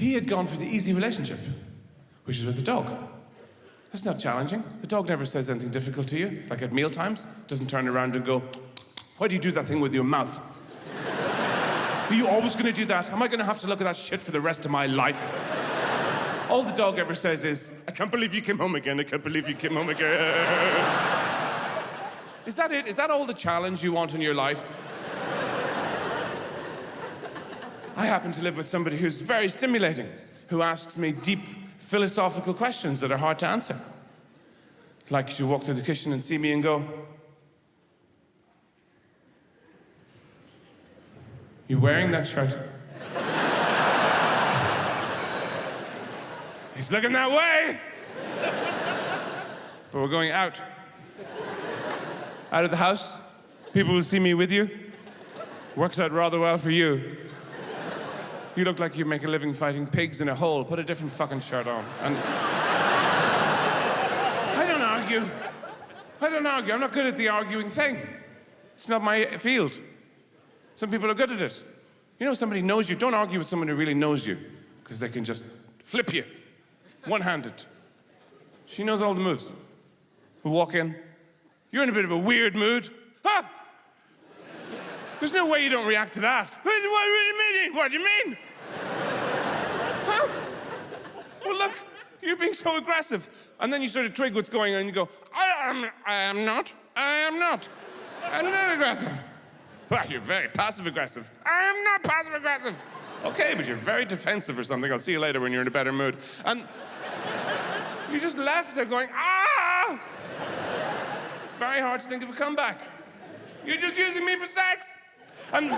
He had gone for the easy relationship, which is with the dog. That's not challenging. The dog never says anything difficult to you, like at mealtimes. Doesn't turn around and go, why do you do that thing with your mouth? Are you always going to do that? Am I going to have to look at that shit for the rest of my life? All the dog ever says is, I can't believe you came home again. I can't believe you came home again. Is that it? Is that all the challenge you want in your life? I happen to live with somebody who's very stimulating, who asks me deep philosophical questions that are hard to answer. Like she'll walk through the kitchen and see me and go, you wearing that shirt? It's looking that way. But we're going out. Out of the house. People will see me with you. Works out rather well for you. You look like you make a living fighting pigs in a hole. Put a different fucking shirt on. And I don't argue. I'm not good at the arguing thing. It's not my field. Some people are good at it. You know, somebody knows you. Don't argue with someone who really knows you, because they can just flip you, one-handed. She knows all the moves. We'll walk in. You're in a bit of a weird mood. Huh? There's no way you don't react to that. What do you mean? What do you mean? Huh? Well, look, you're being so aggressive. And then you sort of twig what's going on and you go, I am not aggressive. Well, you're very passive-aggressive. I am not passive-aggressive. Okay, but you're very defensive or something. I'll see you later when you're in a better mood. And you just left there going, ah! Very hard to think of a comeback. You're just using me for sex. And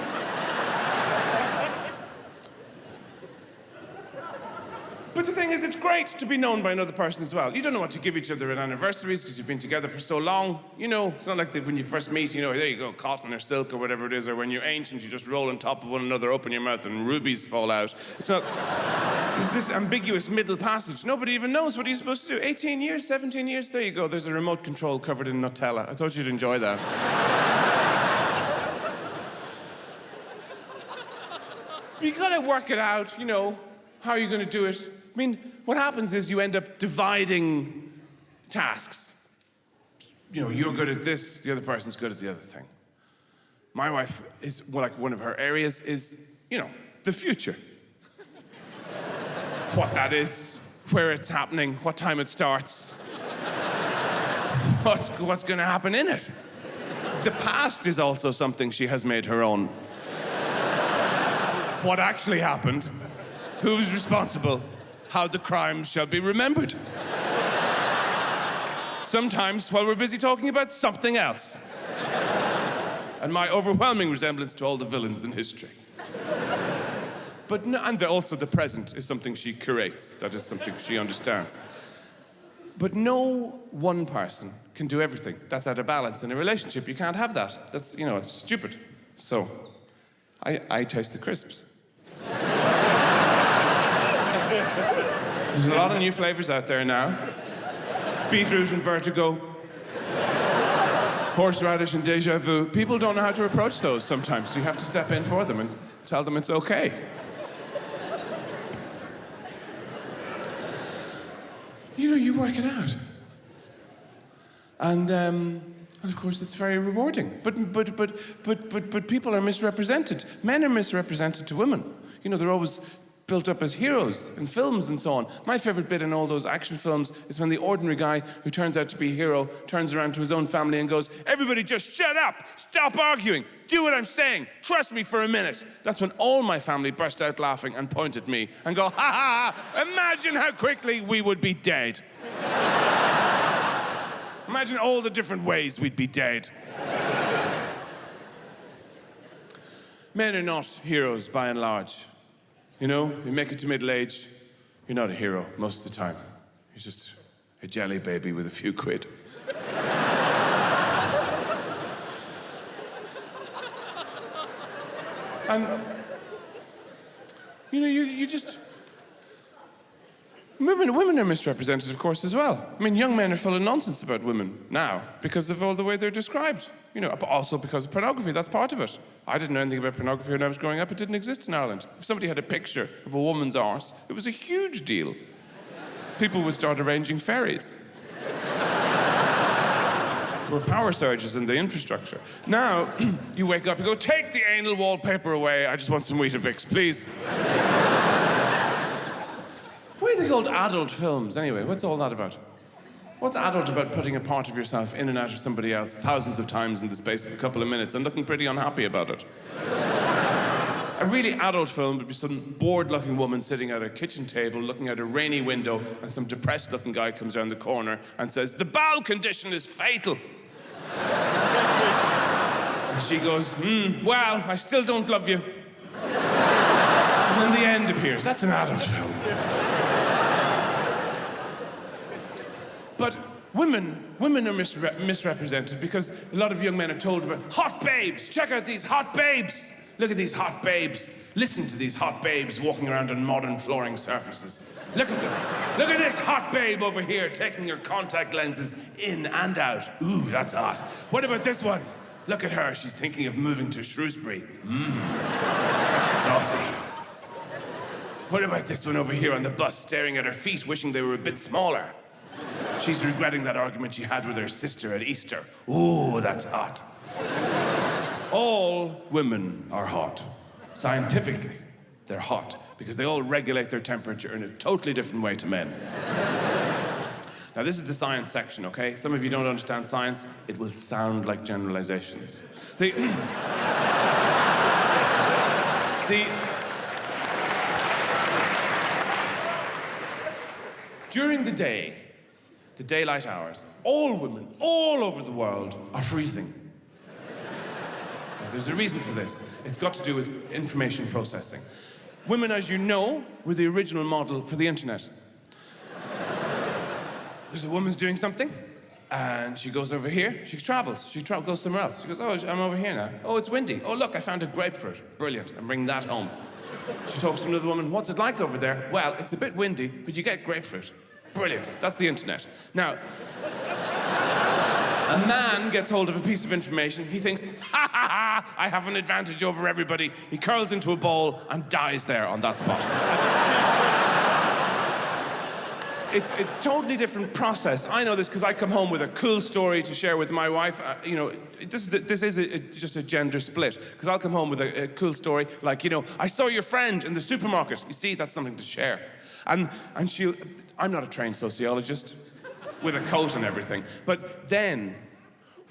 but the thing is, it's great to be known by another person as well. You don't know what to give each other at anniversaries because you've been together for so long. You know, it's not like when you first meet, you know, there you go, cotton or silk or whatever it is, or when you're ancient, you just roll on top of one another, open your mouth, and rubies fall out. It's not... There's this ambiguous middle passage. Nobody even knows what you're supposed to do. 18 years, 17 years, there you go. There's a remote control covered in Nutella. I thought you'd enjoy that. But you gotta work it out, you know. How are you gonna do it? I mean, what happens is you end up dividing tasks. You know, you're good at this, the other person's good at the other thing. My wife is, well, like one of her areas is, you know, the future. What that is, where it's happening, what time it starts, what's gonna happen in it. The past is also something she has made her own. What actually happened, who's responsible, how the crime shall be remembered. Sometimes while we're busy talking about something else. And my overwhelming resemblance to all the villains in history. But no, and also the present is something she curates. That is something she understands. But no one person can do everything. That's out of balance. In a relationship, you can't have that. That's, you know, it's stupid. So, I taste the crisps. There's a lot of new flavors out there now. Beetroot and vertigo. Horseradish and déjà vu. People don't know how to approach those sometimes. So you have to step in for them and tell them it's okay. You know, you work it out. And of course, it's very rewarding. But people are misrepresented. Men are misrepresented to women. You know, they're always built up as heroes in films and so on. My favorite bit in all those action films is when the ordinary guy who turns out to be a hero turns around to his own family and goes, everybody just shut up, stop arguing, do what I'm saying, trust me for a minute. That's when all my family burst out laughing and point at me and go, ha ha, imagine how quickly we would be dead. Imagine all the different ways we'd be dead. Men are not heroes by and large. You know, you make it to middle age, you're not a hero most of the time. You're just a jelly baby with a few quid. And, you know, you just... Women are misrepresented, of course, as well. I mean, young men are full of nonsense about women now because of all the way they're described. You know, but also because of pornography, that's part of it. I didn't know anything about pornography when I was growing up. It didn't exist in Ireland. If somebody had a picture of a woman's arse, it was a huge deal. People would start arranging ferries. There were power surges in the infrastructure. Now, you wake up, you go, take the anal wallpaper away. I just want some Weetabix, please. Why are they called adult films, anyway? What's all that about? What's adult about putting a part of yourself in and out of somebody else thousands of times in the space of a couple of minutes and looking pretty unhappy about it? A really adult film would be some bored-looking woman sitting at a kitchen table looking out a rainy window, and some depressed-looking guy comes around the corner and says, "The bowel condition is fatal." And she goes, well, I still don't love you. And then the end appears. That's an adult film. But women are misrepresented because a lot of young men are told about hot babes. Check out these hot babes. Look at these hot babes. Listen to these hot babes walking around on modern flooring surfaces. Look at them. Look at this hot babe over here taking her contact lenses in and out. Ooh, that's hot. What about this one? Look at her. She's thinking of moving to Shrewsbury. Saucy. What about this one over here on the bus staring at her feet, wishing they were a bit smaller? She's regretting that argument she had with her sister at Easter. Ooh, that's hot. All women are hot. Scientifically, they're hot because they all regulate their temperature in a totally different way to men. Now, this is the science section, okay? Some of you don't understand science. It will sound like generalizations. During the day, the daylight hours, all women all over the world are freezing. Now, there's a reason for this. It's got to do with information processing. Women, as you know, were the original model for the internet. There's a woman's doing something, and she goes over here. She travels. She goes somewhere else. She goes, oh, I'm over here now. Oh, it's windy. Oh, look, I found a grapefruit. Brilliant. I'm bringing that home. She talks to another woman. What's it like over there? Well, it's a bit windy, but you get grapefruit. Brilliant. That's the internet. Now, a man gets hold of a piece of information. He thinks, ha, ha, ha, I have an advantage over everybody. He curls into a ball and dies there on that spot. It's a totally different process. I know this because I come home with a cool story to share with my wife. This is just a gender split. Because I'll come home with a cool story like, I saw your friend in the supermarket. You see, that's something to share. And I'm not a trained sociologist with a coat and everything. But then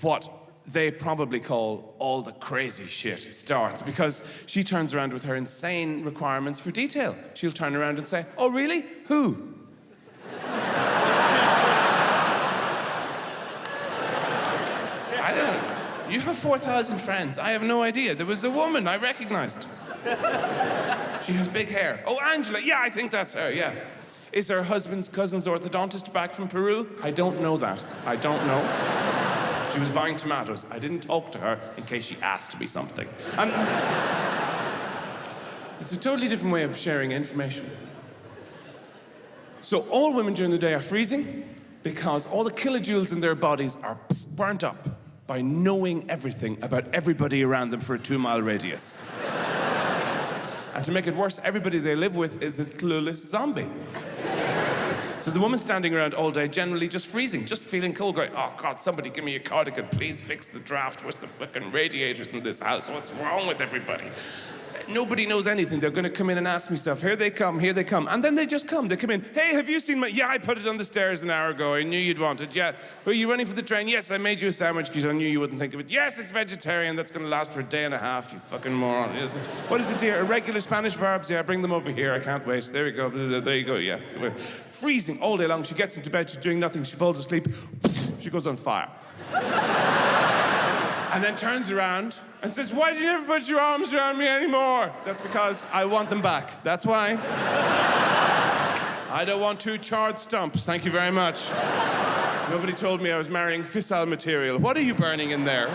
what they probably call all the crazy shit starts, because she turns around with her insane requirements for detail. She'll turn around and say, oh, really? Who? I don't know. You have 4,000 friends. I have no idea. There was a woman I recognized. She has big hair. Oh, Angela. Yeah, I think that's her, yeah. Is her husband's cousin's orthodontist back from Peru? I don't know that. I don't know. She was buying tomatoes. I didn't talk to her in case she asked me something. It's a totally different way of sharing information. So all women during the day are freezing because all the kilojoules in their bodies are burnt up by knowing everything about everybody around them for a 2-mile radius. And to make it worse, everybody they live with is a clueless zombie. So the woman's standing around all day, generally just freezing, just feeling cold, going, oh God, somebody give me a cardigan, please fix the draft. Where's the fucking radiators in this house? What's wrong with everybody? Nobody knows anything. They're going to come in and ask me stuff. Here they come. And then they just come. They come in. Hey, have you seen my... Yeah, I put it on the stairs an hour ago. I knew you'd want it. Yeah. Were you running for the train? Yes, I made you a sandwich because I knew you wouldn't think of it. Yes, it's vegetarian. That's going to last for a day and a half, you fucking moron. Yes. What is it, dear? Irregular Spanish verbs? Yeah, bring them over here. I can't wait. There we go. There you go, yeah. Freezing all day long. She gets into bed. She's doing nothing. She falls asleep. She goes on fire. And then turns around and says, why did you never put your arms around me anymore? That's because I want them back. That's why. I don't want 2 charred stumps. Thank you very much. Nobody told me I was marrying fissile material. What are you burning in there?